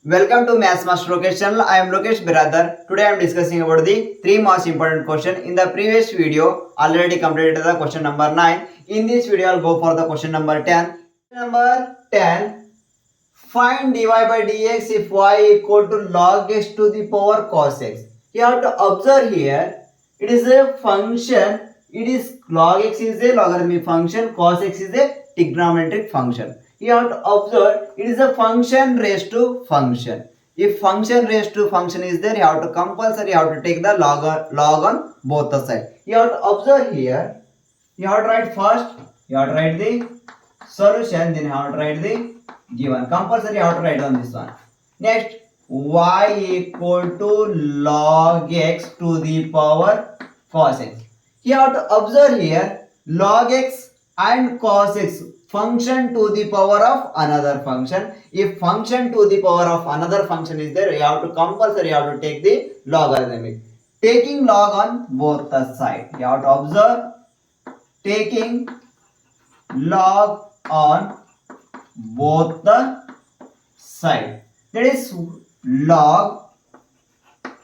Welcome to Maths Master Lokesh channel. I am Lokesh Biradar. Today I am discussing about the three most important question. In the previous video, already completed the question number 9. In this video, I'll go for the question number 10. Number 10. Find dy by dx if y equal to log x to the power cos x. You have to observe here. It is a function. It is log x is a logarithmic function. Cos x is a trigonometric function. You have to observe it is a function raised to function. If function raised to function is there, you have to compulsory you have to take the log on both the sides. You have to observe here. You have to write first. You have to write the solution. Then you have to write the given. Compulsory you have to write on this one. Next, y equal to log x to the power cos x. You have to observe here log x and cos x function to the power of another function. If function to the power of another function is there, you have to compulsory you have to take the logarithmic. Taking log on both the side. You have to observe taking log on both the side. That is log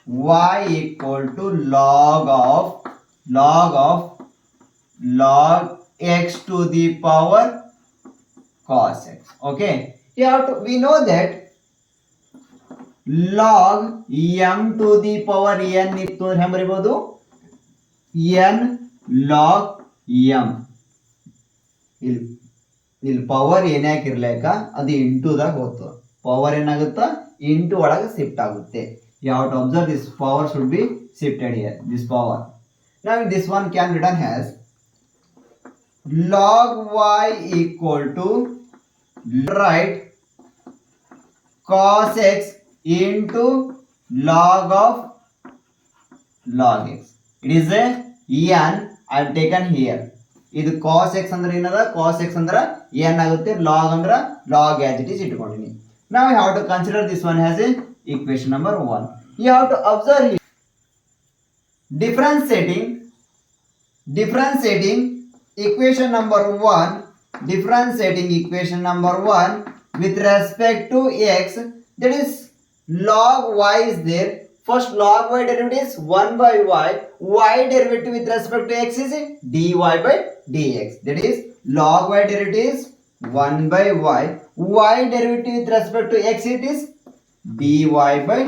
y equal to log x to the power cos x. Okay, we know that log m to the power n ಇತ್ತು ಹೆಂಗ್ ಬರೀಬಹುದು n log m ಇಲ್ಲಿ power ಏನೇ ಹಾಕಿರ್ಲೇಕ ಅದು into ದಾಗ ಹೋಗ್ತದೆ power ಏನಾಗುತ್ತಾ into ಒಳಗೆ shift ಆಗುತ್ತೆ you have to observe this power should be shifted here this power now this one can written as log y equal to write cos x into log of log x. It is a n I have taken here. ಇದು cos x ಅಂದ್ರೆ ಏನದ cos x ಅಂದ್ರೆ n ಆಗುತ್ತೆ log ಅಂದ್ರೆ log as it is ಇಟ್ಕೊಂಡಿನಿ. Now you have to consider this one as a equation number 1. You have to observe here differentiating equation number 1 with respect to x, that is log y is there. First log y derivative is 1 by y derivative with respect to x is dy by dx. That is log y derivative is 1 by y derivative with respect to x it is dy by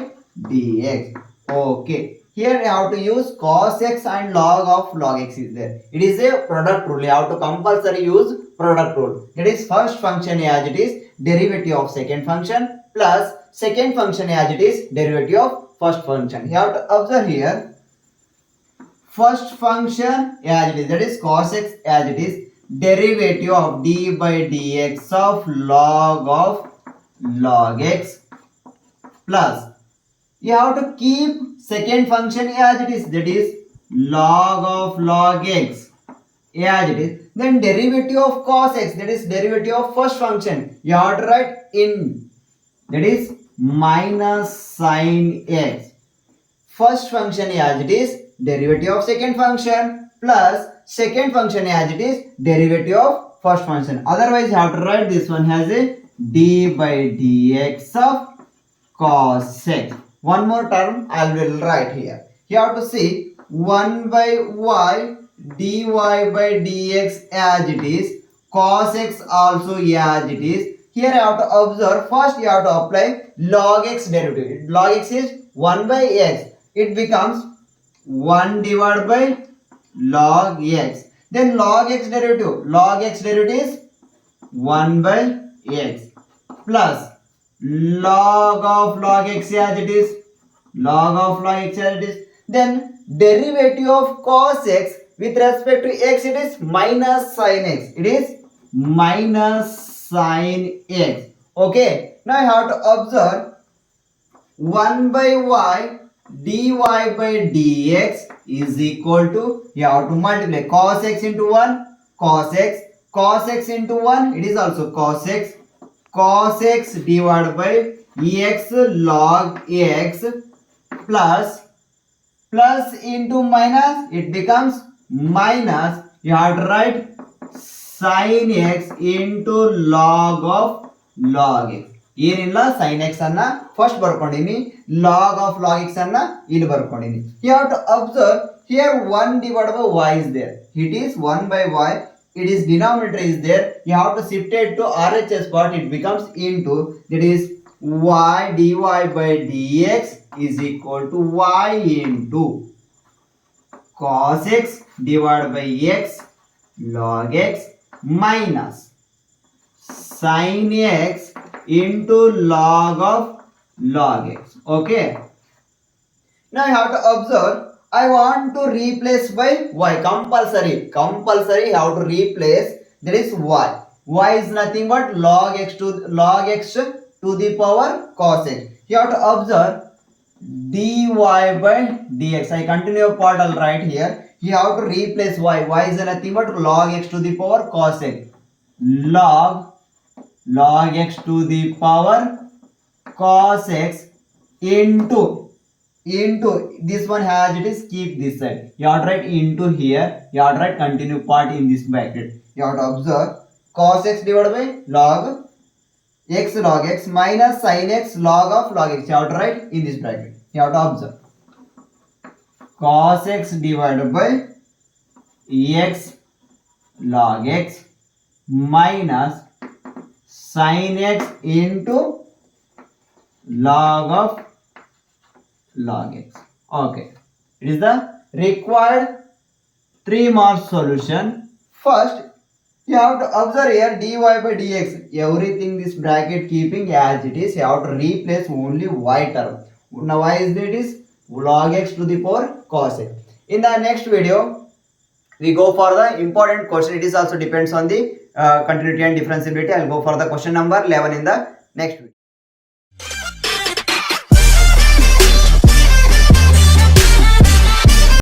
dx. Okay, here you have to use cos x and log of log x is there. It is a product rule. You have to compulsory use product rule. That is first function as it is derivative of second function plus second function as it is derivative of first function. You have to observe here first function as it is, that is cos x as it is derivative of d by dx of log x plus you have to keep second function as it is, that is log of log x as it is, then derivative of cos x, that is derivative of first function you have to write in, that is minus sin x. First function as it is derivative of second function plus second function as it is derivative of first function. Otherwise you have to write this one as a d by dx of cos x. One more term I will write here. You have to see 1 by y dy by dx as it is, cos x also as it is. Here you have to observe first you have to apply log x derivative. Log x is 1 by x. It becomes 1 divided by log x. Then log x derivative. Log x derivative is 1 by x plus log of log x as it is. Log of log x as it is. Then derivative of cos x with respect to x it is minus sin x. It is minus sin x. Okay. Now you have to observe 1 by y dy by dx is equal to, you have to multiply cos x into 1 cos x into 1 it is also cos x divided by x log x plus into minus it becomes minus, you have to write sin x into log of log x. ಏನಿಲ್ಲ sin x ಅನ್ನ first ಬರ್ಕೊಂಡಿನಿ, log of log x ಅನ್ನ ಇಲ್ಲಿ ಬರ್ಕೊಂಡಿನಿ. You have to observe here 1 divided by y is there. It is 1 by y. It is denominator is there. You have to shift it to RHS part. It becomes into, that is y dy by dx is equal to y into cos x divided by x log x minus sin x into log of log x. Okay, now you have to observe, I want to replace by y. Compulsory you have to replace, that is y is nothing but log x to the power cos x. You have to observe dy by dx. I continue part, I'll write here. You have to replace y is nothing but log x to the power cos x, log x to the power cos x into this one has it is keep this side. You have to write into here. You have to write continue part in this bracket. You have to observe cos x divided by log x minus sin x log of log x. You have to write in this bracket. You have to observe cos x divided by x log x minus sin x into log of log x. Okay, it is the required 3 marks solution. First, you have to observe here dy by dx. Everything this bracket keeping as it is. You have to replace only y term. Now y is that is log x to the power cos x. In the next video, we go for the important question. It is also depends on the continuity and differentiability. I'll go for the question number 11 in the next video.